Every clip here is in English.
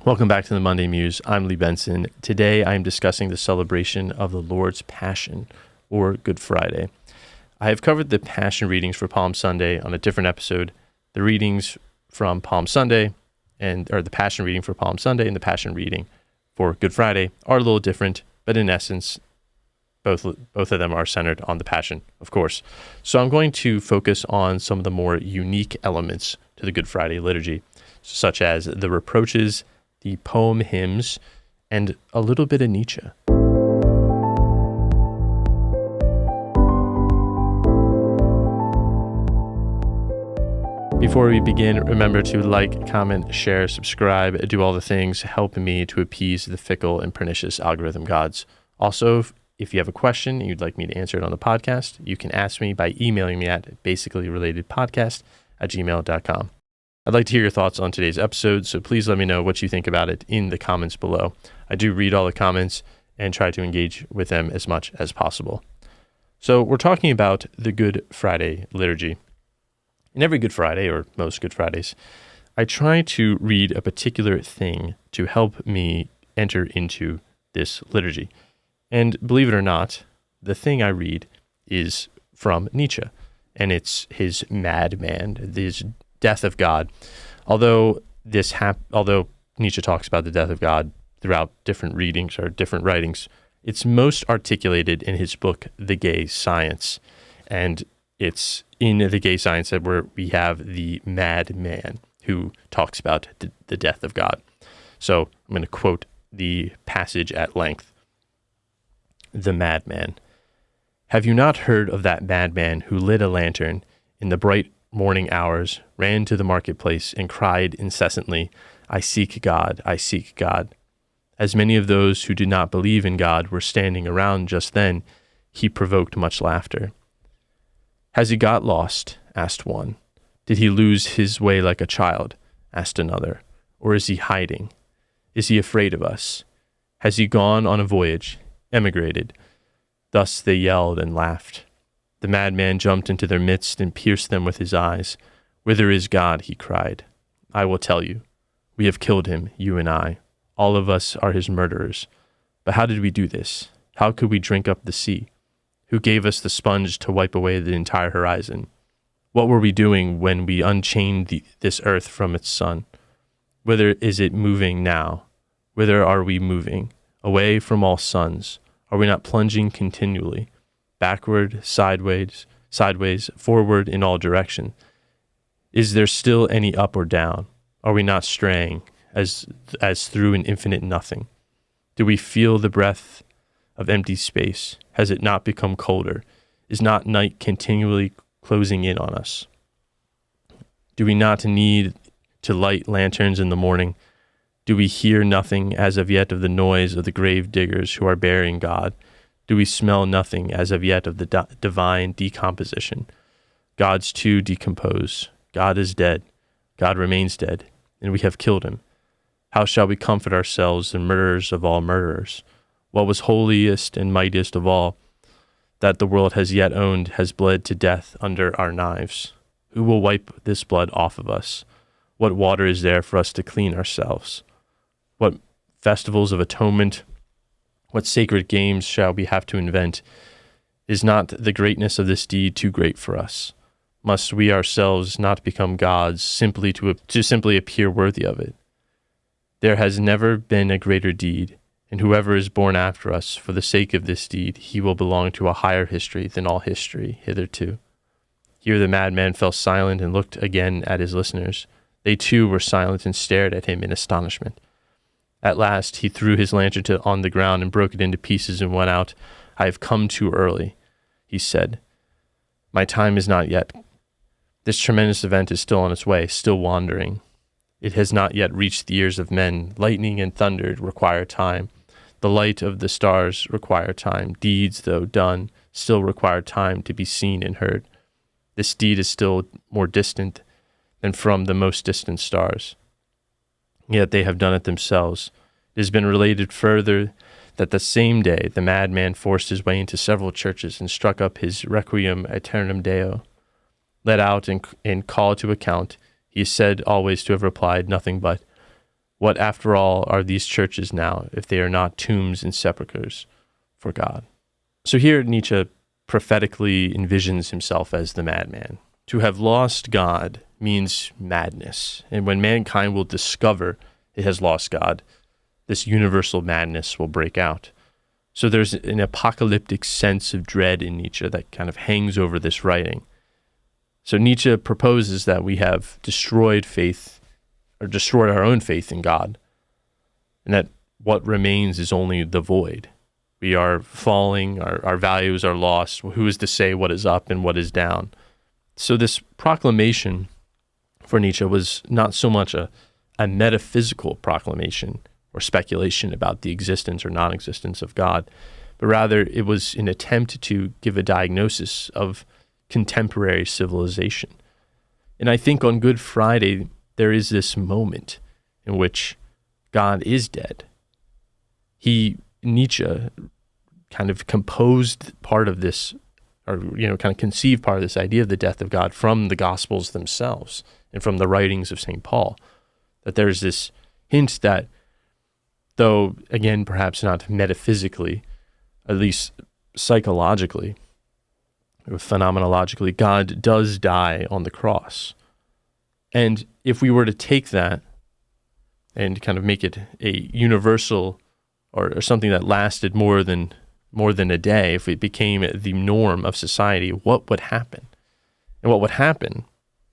Welcome back to the Monday Muse. I'm Lee Benson. Today I am discussing the celebration of the Lord's Passion, or Good Friday. I have covered the Passion readings for Palm Sunday on a different episode. The readings from Palm Sunday, or the Passion reading for Palm Sunday and the Passion reading for Good Friday are a little different, but in essence, both of them are centered on the Passion, of course. So I'm going to focus on some of the more unique elements to the Good Friday liturgy, such as the reproaches, the poem hymns, and a little bit of Nietzsche. Before we begin, remember to like, comment, share, subscribe, do all the things, help me to appease the fickle and pernicious algorithm gods. Also, if you have a question and you'd like me to answer it on the podcast, you can ask me by emailing me at BasicallyRelatedPodcast@gmail.com. I'd like to hear your thoughts on today's episode, so please let me know what you think about it in the comments below. I do read all the comments and try to engage with them as much as possible. So we're talking about the Good Friday liturgy. In every Good Friday, or most Good Fridays, I try to read a particular thing to help me enter into this liturgy. And believe it or not, the thing I read is from Nietzsche, and it's his Madman, his Death of God. Although Nietzsche talks about the death of God throughout different readings or different writings, it's most articulated in his book, The Gay Science. And it's in The Gay Science that where we have the madman who talks about the death of God. So I'm going to quote the passage at length. The madman. Have you not heard of that madman who lit a lantern in the bright morning hours, ran to the marketplace, and cried incessantly, I seek God, I seek God. As many of those who did not believe in God were standing around just then, he provoked much laughter. Has he got lost? Asked one. Did he lose his way like a child? Asked another. Or is he hiding? Is he afraid of us? Has he gone on a voyage, emigrated? Thus they yelled and laughed. The madman jumped into their midst and pierced them with his eyes. Whither is God? He cried. I will tell you. We have killed him, you and I. All of us are his murderers. But how did we do this? How could we drink up the sea? Who gave us the sponge to wipe away the entire horizon? What were we doing when we unchained this earth from its sun? Whither is it moving now? Whither are we moving? Away from all suns. Are we not plunging continually? Backward, sideways, forward in all directions. Is there still any up or down? Are we not straying as through an infinite nothing? Do we feel the breath of empty space? Has it not become colder? Is not night continually closing in on us? Do we not need to light lanterns in the morning? Do we hear nothing as of yet of the noise of the grave diggers who are burying God? Do we smell nothing as of yet of the divine decomposition? Gods too decompose. God is dead. God remains dead, and we have killed him. How shall we comfort ourselves, the murderers of all murderers? What was holiest and mightiest of all that the world has yet owned has bled to death under our knives. Who will wipe this blood off of us? What water is there for us to clean ourselves? What festivals of atonement, what sacred games shall we have to invent? Is not the greatness of this deed too great for us? Must we ourselves not become gods simply to simply appear worthy of it? There has never been a greater deed, and whoever is born after us, for the sake of this deed, he will belong to a higher history than all history hitherto. Here the madman fell silent and looked again at his listeners. They too were silent and stared at him in astonishment. At last he threw his lantern on the ground and broke it into pieces and went out. I have come too early, he said. My time is not yet. This tremendous event is still on its way, still wandering. It has not yet reached the ears of men. Lightning and thunder require time. The light of the stars require time. Deeds, though done, still require time to be seen and heard. This deed is still more distant than from the most distant stars. Yet they have done it themselves. It has been related further that the same day the madman forced his way into several churches and struck up his Requiem Aeternam Deo. Let out and called to account, he is said always to have replied nothing but, What, after all, are these churches now if they are not tombs and sepulchres for God? So here Nietzsche prophetically envisions himself as the madman. To have lost God means madness. And when mankind will discover it has lost God, this universal madness will break out. So there's an apocalyptic sense of dread in Nietzsche that kind of hangs over this writing. So Nietzsche proposes that we have destroyed faith, or destroyed our own faith in God, and that what remains is only the void. We are falling, our values are lost. Who is to say what is up and what is down? So this proclamation for Nietzsche was not so much a metaphysical proclamation or speculation about the existence or non-existence of God, but rather it was an attempt to give a diagnosis of contemporary civilization. And I think on Good Friday, there is this moment in which God is dead. Nietzsche kind of composed part of this, or kind of conceived part of this idea of the death of God from the Gospels themselves and from the writings of St. Paul, that there's this hint that, though, again, perhaps not metaphysically, at least psychologically, or phenomenologically, God does die on the cross. And if we were to take that and kind of make it a universal or something that lasted more than a day, if it became the norm of society, what would happen? And what would happen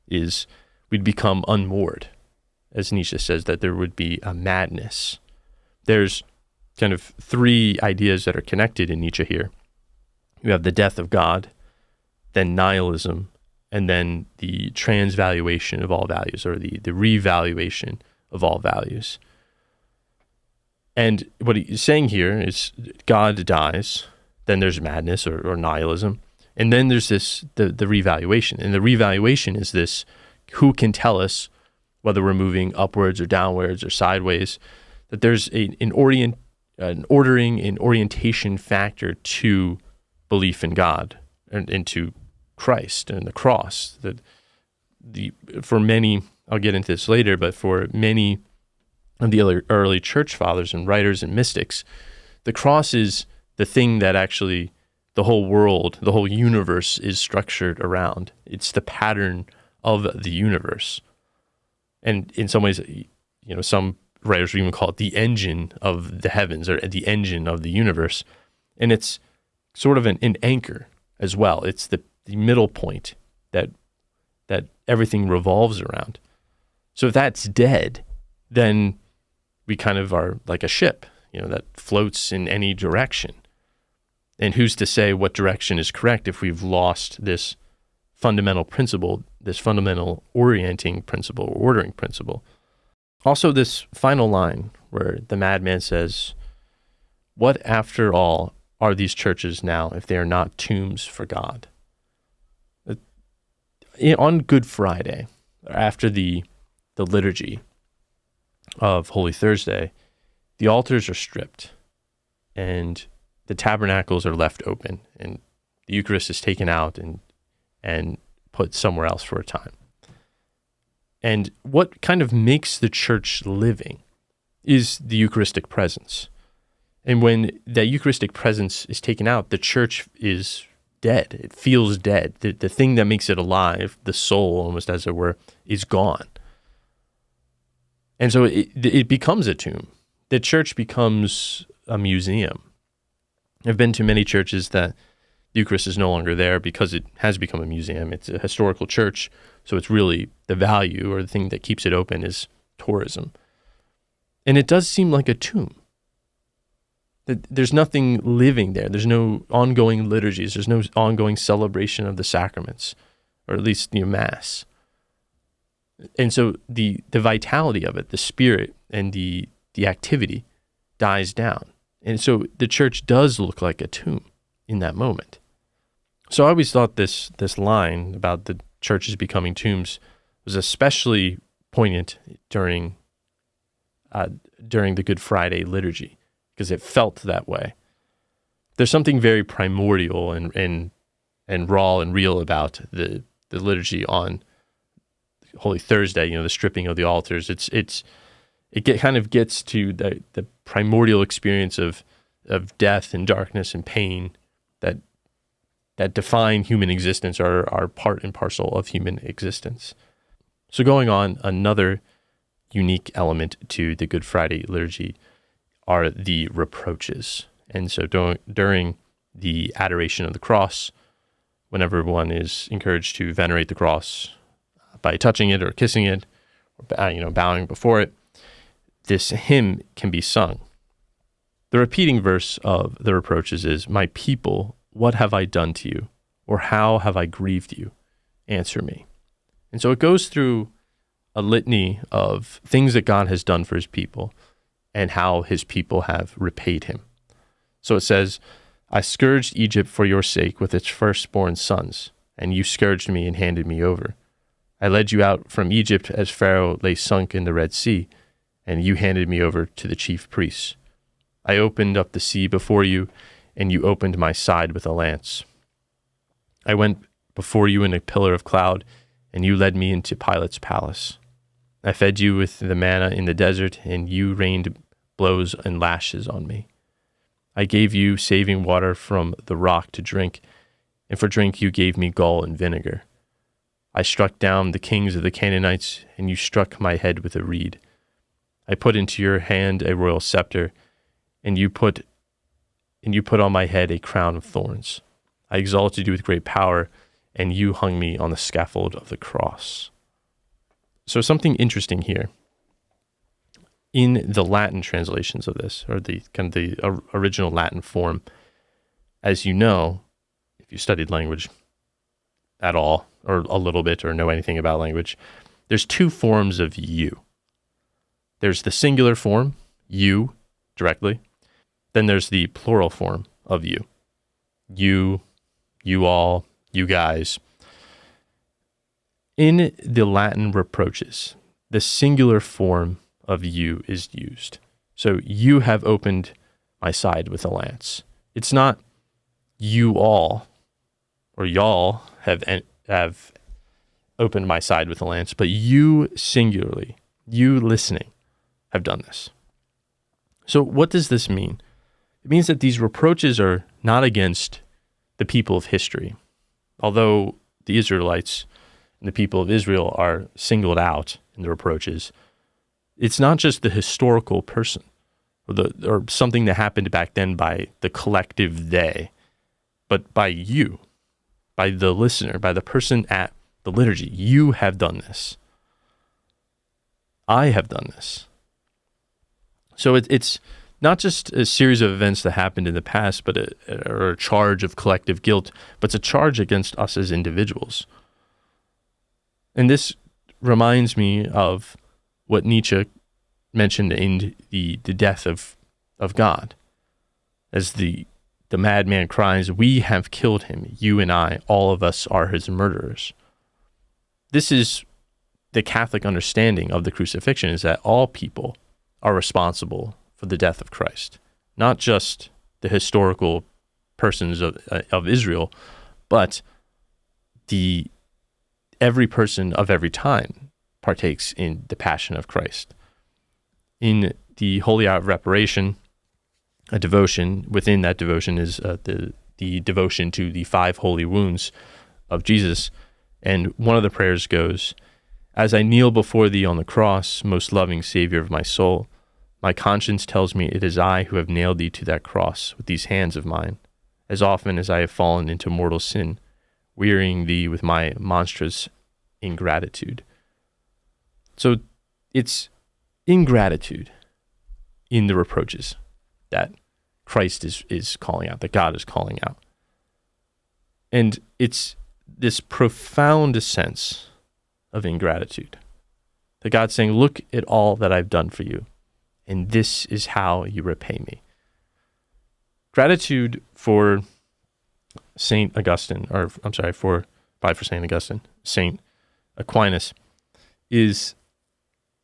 is we'd become unmoored. As Nietzsche says, that there would be a madness. There's kind of three ideas that are connected in Nietzsche here. You have the death of God, then nihilism, and then the transvaluation of all values, or the revaluation of all values. And what he's saying here is God dies, then there's madness or nihilism, and then there's the revaluation. And the revaluation is this: who can tell us whether we're moving upwards or downwards or sideways? That there's an ordering and orientation factor to belief in God and to Christ and the cross. That for many, I'll get into this later, but for many of the early church fathers and writers and mystics, the cross is the thing that actually the whole world, the whole universe is structured around. It's the pattern of the universe. And in some ways, some writers would even call it the engine of the heavens, or the engine of the universe. And it's sort of an anchor as well. It's the middle point that everything revolves around. So if that's dead, then we kind of are like a ship, that floats in any direction. And who's to say what direction is correct if we've lost this fundamental principle, this fundamental orienting principle, or ordering principle? Also, this final line where the madman says, "What, after all, are these churches now if they are not tombs for God?" On Good Friday, after the liturgy of Holy Thursday, the altars are stripped and the tabernacles are left open, and the Eucharist is taken out and put somewhere else for a time. And what kind of makes the church living is the Eucharistic presence. And when that Eucharistic presence is taken out, the church is dead. It feels dead. The thing that makes it alive, the soul, almost as it were, is gone. And so it becomes a tomb. The church becomes a museum. I've been to many churches that the Eucharist is no longer there because it has become a museum. It's a historical church, so it's really the value or the thing that keeps it open is tourism. And it does seem like a tomb. There's nothing living there. There's no ongoing liturgies. There's no ongoing celebration of the sacraments, or at least Mass. And so the vitality of it, the spirit and the activity dies down. And so the church does look like a tomb in that moment. So I always thought this line about the churches becoming tombs was especially poignant during the Good Friday liturgy, because it felt that way. There's something very primordial and raw and real about the liturgy on Holy Thursday, the stripping of the altars. It's kind of gets to the primordial experience of death and darkness and pain that define human existence, are part and parcel of human existence. So going on, another unique element to the Good Friday liturgy are the reproaches. And so during the adoration of the cross, whenever one is encouraged to venerate the cross by touching it or kissing it, or bowing before it, this hymn can be sung. The repeating verse of the reproaches is, "My people, what have I done to you? Or how have I grieved you? Answer me." And so it goes through a litany of things that God has done for his people and how his people have repaid him. So it says, "I scourged Egypt for your sake with its firstborn sons, and you scourged me and handed me over. I led you out from Egypt as Pharaoh lay sunk in the Red Sea, and you handed me over to the chief priests. I opened up the sea before you, and you opened my side with a lance. I went before you in a pillar of cloud, and you led me into Pilate's palace. I fed you with the manna in the desert, and you rained blows and lashes on me. I gave you saving water from the rock to drink, and for drink you gave me gall and vinegar. I struck down the kings of the Canaanites, and you struck my head with a reed. I put into your hand a royal scepter, and you put on my head a crown of thorns. I exalted you with great power, and you hung me on the scaffold of the cross." So something interesting here. In the Latin translations of this, or the original Latin form, as you know, if you studied language at all, or a little bit, or know anything about language, there's two forms of you. There's the singular form, you, directly. Then there's the plural form of you. You all, you guys. In the Latin reproaches, the singular form of you is used. So you have opened my side with a lance. It's not you all or y'all have opened my side with a lance, but you singularly, you listening, have done this. So what does this mean? It means that these reproaches are not against the people of history. Although the Israelites and the people of Israel are singled out in the reproaches, it's not just the historical person or something that happened back then by the collective they, but by you, by the listener, by the person at the liturgy. You have done this. I have done this. So it's not just a series of events that happened in the past, but a charge of collective guilt, but it's a charge against us as individuals. And this reminds me of what Nietzsche mentioned in the death of God. As the madman cries, "We have killed him, you and I, all of us are his murderers." This is the Catholic understanding of the crucifixion, is that all people are responsible for the death of Christ, not just the historical persons of Israel, but every person of every time partakes in the passion of Christ. In the Holy Hour of Reparation, a devotion, within that devotion is the devotion to the 5 holy wounds of Jesus. And one of the prayers goes, "As I kneel before thee on the cross, most loving Savior of my soul, my conscience tells me it is I who have nailed thee to that cross with these hands of mine, as often as I have fallen into mortal sin, wearying thee with my monstrous ingratitude." So it's ingratitude in the reproaches that Christ is calling out, that God is calling out. And it's this profound sense of ingratitude that God's saying, look at all that I've done for you, and this is how you repay me. Gratitude for St. Augustine, for St. Augustine, St. Aquinas, is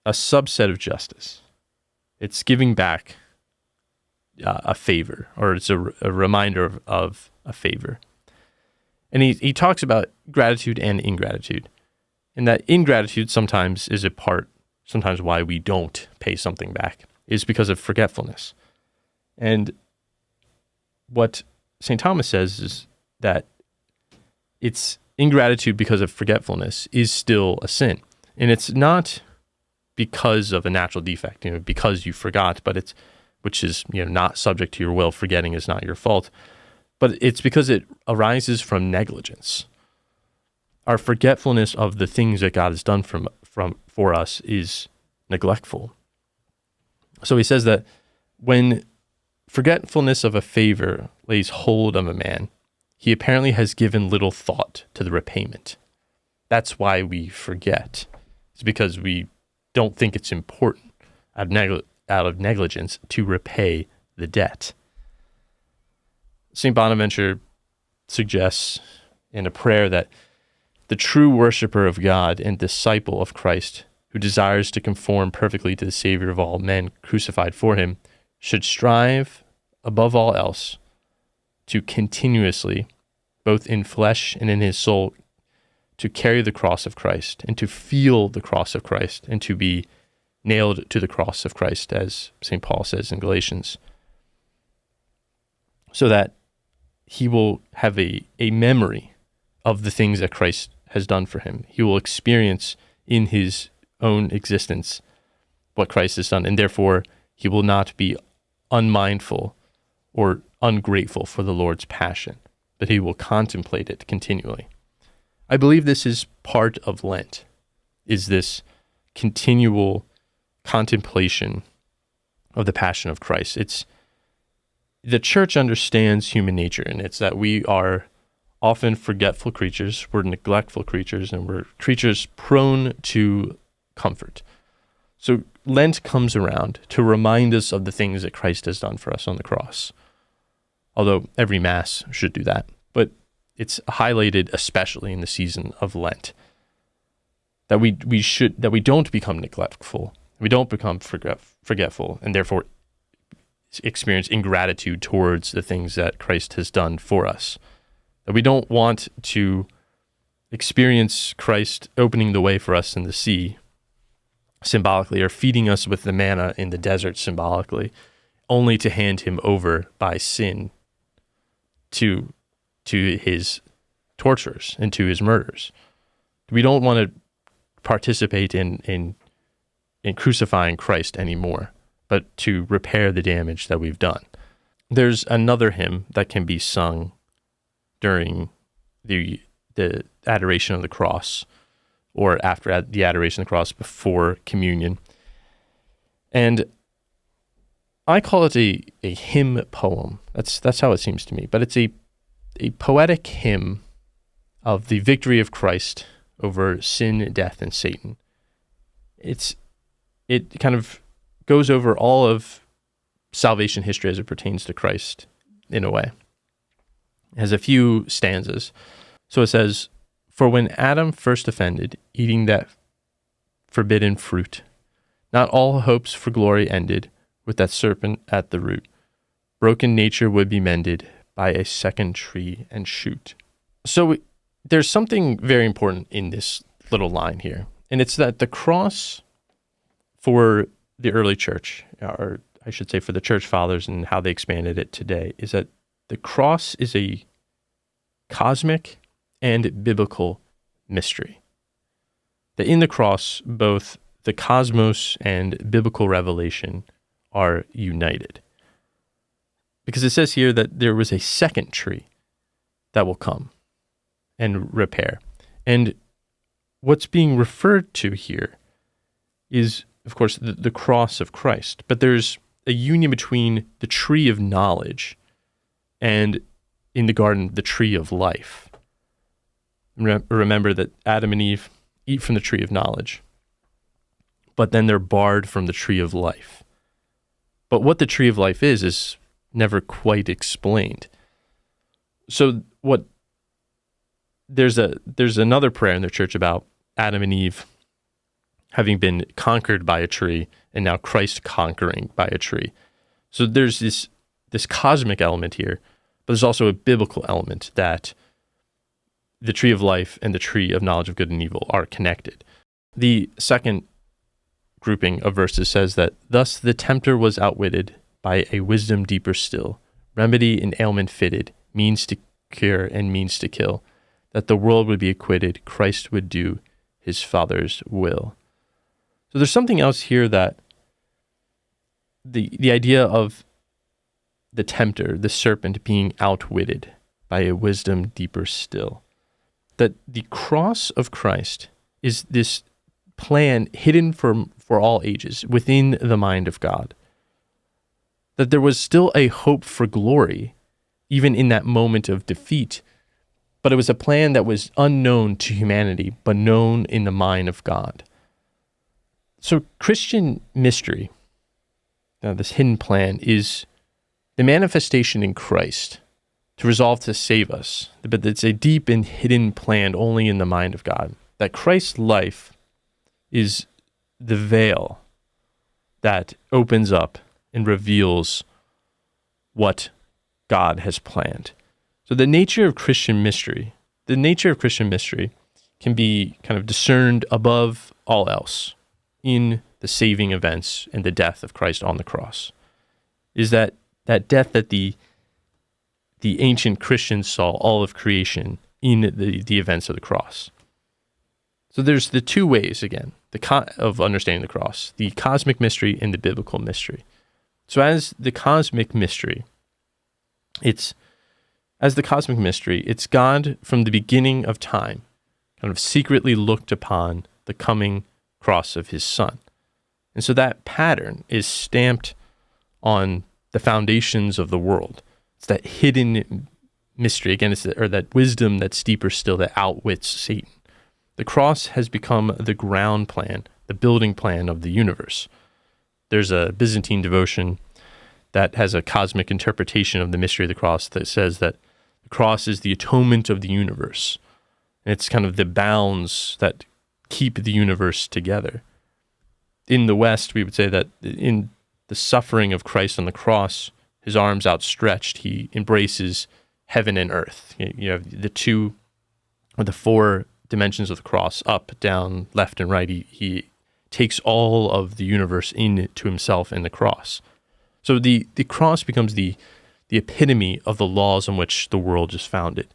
a subset of justice. It's giving back a favor, or it's a reminder of a favor. And he talks about gratitude and ingratitude, and that ingratitude sometimes is a part sometimes why we don't pay something back, is because of forgetfulness. And what St. Thomas says is that it's ingratitude because of forgetfulness is still a sin. And it's not because of a natural defect, because you forgot, which is, not subject to your will. Forgetting is not your fault, but it's because it arises from negligence. Our forgetfulness of the things that God has done for us is neglectful. So he says that when forgetfulness of a favor lays hold of a man, he apparently has given little thought to the repayment. That's why we forget. It's because we don't think it's important out of negligence to repay the debt. St. Bonaventure suggests in a prayer that the true worshiper of God and disciple of Christ, who desires to conform perfectly to the Savior of all men crucified for him, should strive, above all else, to continuously, both in flesh and in his soul, to carry the cross of Christ and to feel the cross of Christ and to be nailed to the cross of Christ, as St. Paul says in Galatians, so that he will have a memory of the things that Christ has done for him. He will experience in his own existence what Christ has done, and therefore he will not be unmindful or ungrateful for the Lord's passion, but he will contemplate it continually. I believe this is part of Lent, is this continual contemplation of the passion of Christ. The church understands human nature, and it's that we are often forgetful creatures, we're neglectful creatures, and we're creatures prone to comfort. So Lent comes around to remind us of the things that Christ has done for us on the cross. Although every Mass should do that, but it's highlighted especially in the season of Lent that we don't become neglectful, we don't become forgetful, and therefore experience ingratitude towards the things that Christ has done for us. That we don't want to experience Christ opening the way for us in the sea symbolically, or feeding us with the manna in the desert symbolically, only to hand him over by sin to his torturers and to his murderers. We don't want to participate in crucifying Christ anymore, but to repair the damage that we've done. There's another hymn that can be sung during the adoration of the cross, or after the adoration of the cross, before communion. And I call it a hymn poem. That's how it seems to me. But it's a poetic hymn of the victory of Christ over sin, death, and Satan. It kind of goes over all of salvation history as it pertains to Christ in a way. It has a few stanzas. So it says, "For when Adam first offended, eating that forbidden fruit, not all hopes for glory ended with that serpent at the root. Broken nature would be mended by a second tree and shoot." So there's something very important in this little line here, and it's that the cross for the early church, or I should say for the church fathers and how they expanded it today, is that the cross is a cosmic and biblical mystery. That in the cross, both the cosmos and biblical revelation are united. Because it says here that there was a second tree that will come and repair. And what's being referred to here is, of course, the cross of Christ. But there's a union between the tree of knowledge and, in the garden, the tree of life. Remember that Adam and Eve eat from the tree of knowledge, but then they're barred from the tree of life. But what the tree of life is never quite explained. So there's another prayer in the church about Adam and Eve having been conquered by a tree, and now Christ conquering by a tree. So there's this cosmic element here, but there's also a biblical element that the tree of life and the tree of knowledge of good and evil are connected. The second grouping of verses says that, thus the tempter was outwitted by a wisdom deeper still, remedy in ailment fitted, means to cure and means to kill, that the world would be acquitted, Christ would do his Father's will. So there's something else here, that the idea of the tempter, the serpent, being outwitted by a wisdom deeper still. That the cross of Christ is this plan hidden for all ages within the mind of God. That there was still a hope for glory, even in that moment of defeat, but it was a plan that was unknown to humanity, but known in the mind of God. So Christian mystery, this hidden plan, is the manifestation in Christ to resolve to save us, but it's a deep and hidden plan only in the mind of God. That Christ's life is the veil that opens up and reveals what God has planned. So the nature of Christian mystery can be kind of discerned above all else in the saving events and the death of Christ on the cross. Is that death that the ancient Christians saw all of creation in the events of the cross. So there's the two ways, again, of understanding the cross, the cosmic mystery and the biblical mystery. So as the cosmic mystery, it's God from the beginning of time, kind of secretly looked upon the coming cross of his Son. And so that pattern is stamped on the foundations of the world. It's that hidden mystery, again, or that wisdom that's deeper still, that outwits Satan. The cross has become the ground plan, the building plan of the universe. There's a Byzantine devotion that has a cosmic interpretation of the mystery of the cross that says that the cross is the atonement of the universe. And it's kind of the bounds that keep the universe together. In the West, we would say that in the suffering of Christ on the cross, his arms outstretched, he embraces heaven and earth. You have the two or the four dimensions of the cross, up, down, left, and right. He takes all of the universe into himself in the cross. So the cross becomes the epitome of the laws on which the world is founded.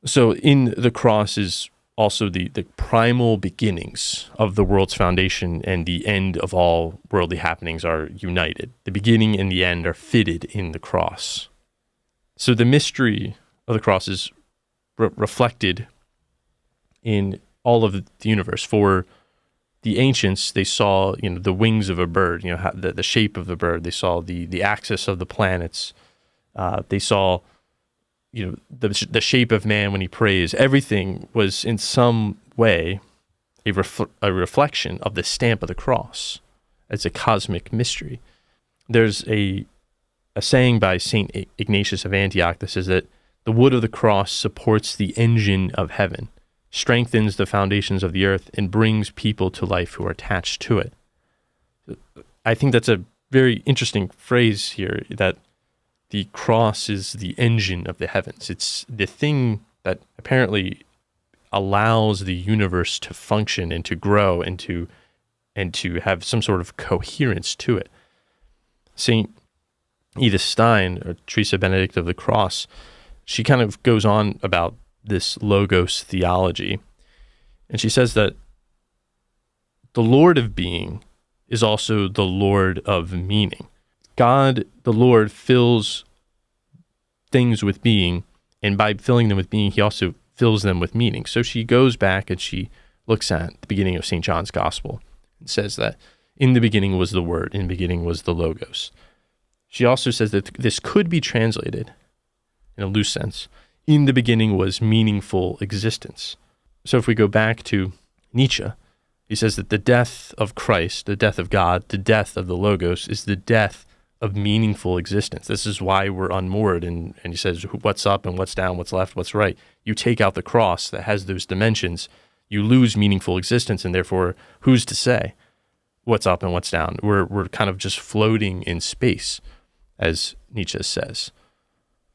So in the cross is also the primal beginnings of the world's foundation, and the end of all worldly happenings are united. The beginning and the end are fitted in the cross. So the mystery of the cross is reflected in all of the universe. For the ancients, they saw the wings of a bird, the shape of the bird. They saw the axis of the planets. They saw the shape of man when he prays. Everything was in some way a reflection of the stamp of the cross as a cosmic mystery. There's a saying by St. Ignatius of Antioch that says that the wood of the cross supports the engine of heaven, strengthens the foundations of the earth, and brings people to life who are attached to it. I think that's a very interesting phrase here, that the cross is the engine of the heavens. It's the thing that apparently allows the universe to function and to grow and to have some sort of coherence to it. St. Edith Stein, or Teresa Benedict of the Cross, she kind of goes on about this logos theology. And she says that the Lord of being is also the Lord of meaning. God, the Lord, fills things with being, and by filling them with being, he also fills them with meaning. So she goes back and she looks at the beginning of St. John's Gospel and says that in the beginning was the Word, in the beginning was the Logos. She also says that this could be translated, in a loose sense, in the beginning was meaningful existence. So if we go back to Nietzsche, he says that the death of Christ, the death of God, the death of the Logos is the death of meaningful existence. This is why we're unmoored. And he says, what's up and what's down, what's left, what's right. You take out the cross that has those dimensions, you lose meaningful existence, and therefore, who's to say what's up and what's down? We're kind of just floating in space, as Nietzsche says.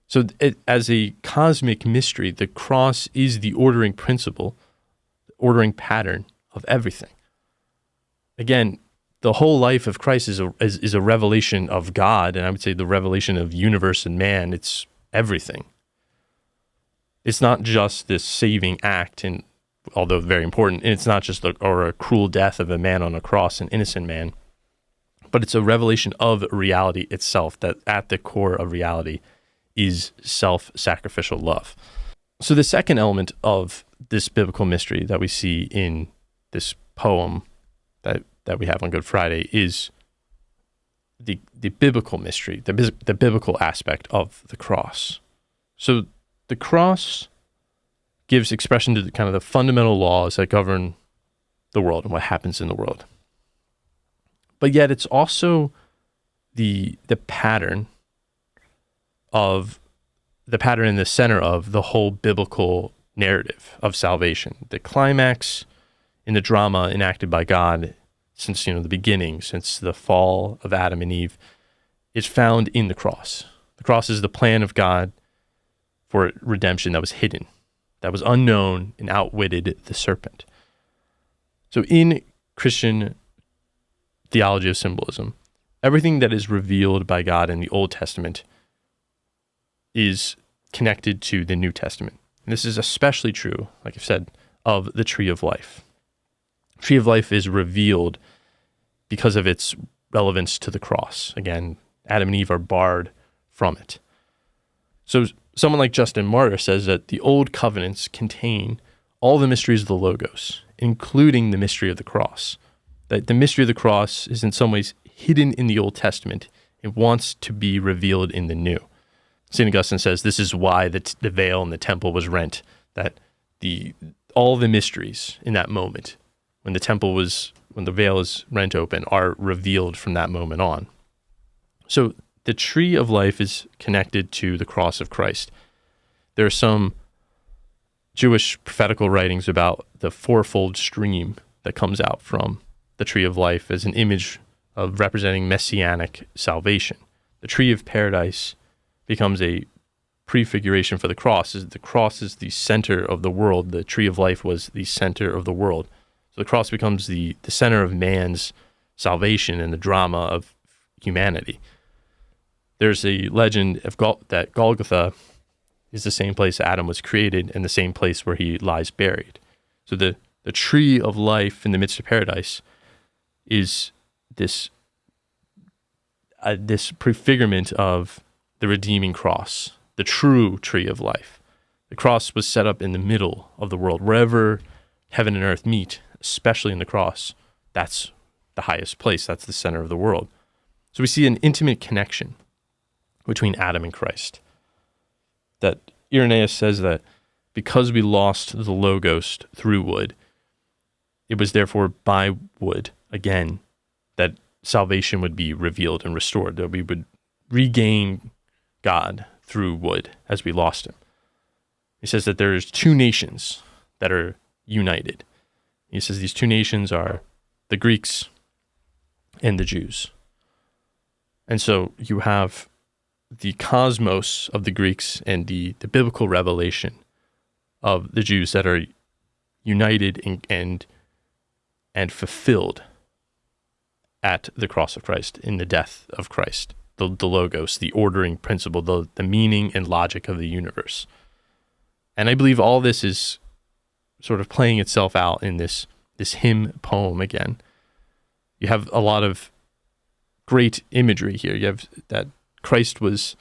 So as a cosmic mystery, the cross is the ordering principle, the ordering pattern of everything. Again, the whole life of Christ is a revelation of God, and I would say the revelation of universe and man. It's everything. It's not just this saving act, and although very important, and it's not just a cruel death of a man on a cross, an innocent man, but it's a revelation of reality itself, that at the core of reality is self-sacrificial love. So the second element of this biblical mystery that we see in this poem that we have on Good Friday is the biblical mystery, the biblical aspect of the cross. So the cross gives expression to the kind of the fundamental laws that govern the world and what happens in the world. But yet it's also the pattern in the center of the whole biblical narrative of salvation. The climax in the drama enacted by God since the beginning, since the fall of Adam and Eve, is found in the cross. The cross is the plan of God for redemption that was hidden, that was unknown, and outwitted the serpent. So in Christian theology of symbolism, everything that is revealed by God in the Old Testament is connected to the New Testament. And this is especially true, like I've said, of the tree of life. Tree of life is revealed because of its relevance to the cross. Again, Adam and Eve are barred from it. So someone like Justin Martyr says that the old covenants contain all the mysteries of the Logos, including the mystery of the cross. That the mystery of the cross is in some ways hidden in the Old Testament and wants to be revealed in the New. St. Augustine says this is why the veil in the temple was rent, that all the mysteries in that moment, when the veil is rent open, are revealed from that moment on. So the tree of life is connected to the cross of Christ. There are some Jewish prophetical writings about the fourfold stream that comes out from the tree of life as an image of representing messianic salvation. The tree of paradise becomes a prefiguration for the cross. The cross is the center of the world. The tree of life was the center of the world. So the cross becomes the center of man's salvation and the drama of humanity. There's a legend of that Golgotha is the same place Adam was created and the same place where he lies buried. So the tree of life in the midst of paradise is this prefigurement of the redeeming cross, the true tree of life. The cross was set up in the middle of the world. Wherever heaven and earth meet, especially in the cross, that's the highest place. That's the center of the world. So we see an intimate connection between Adam and Christ. That Irenaeus says that because we lost the Logos through wood, it was therefore by wood, again, that salvation would be revealed and restored, that we would regain God through wood as we lost him. He says that there's two nations that are united. He says these two nations are the Greeks and the Jews. And so you have the cosmos of the Greeks and the biblical revelation of the Jews that are united and fulfilled at the cross of Christ, in the death of Christ, the Logos, the ordering principle, the meaning and logic of the universe. And I believe all this is sort of playing itself out in this hymn poem again. You have a lot of great imagery here. You have that Christ was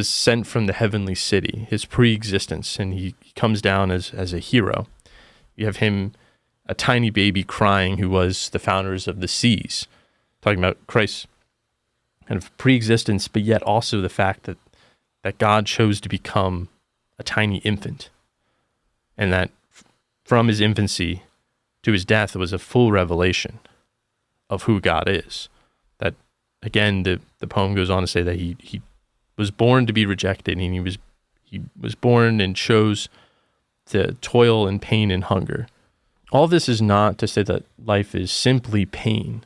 sent from the heavenly city, his pre-existence, and he comes down as a hero. You have him, a tiny baby crying, who was the founders of the seas, talking about Christ's kind of pre-existence, but yet also the fact that God chose to become a tiny infant, and that from his infancy to his death was a full revelation of who God is. That, again, the poem goes on to say that he was born to be rejected, and he was born and chose to toil and pain and hunger. All this is not to say that life is simply pain,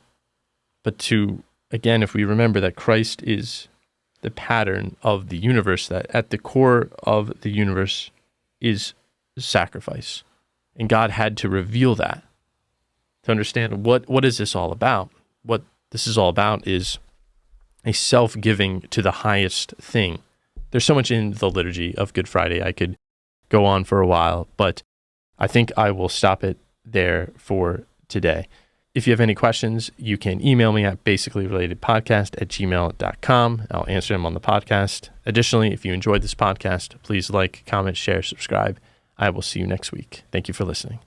but to, again, if we remember that Christ is the pattern of the universe, that at the core of the universe is sacrifice. And God had to reveal that to understand what is this all about? What this is all about is a self-giving to the highest thing. There's so much in the liturgy of Good Friday. I could go on for a while, but I think I will stop it there for today. If you have any questions, you can email me at basicallyrelatedpodcast@gmail.com. I'll answer them on the podcast. Additionally, if you enjoyed this podcast, please like, comment, share, subscribe. I will see you next week. Thank you for listening.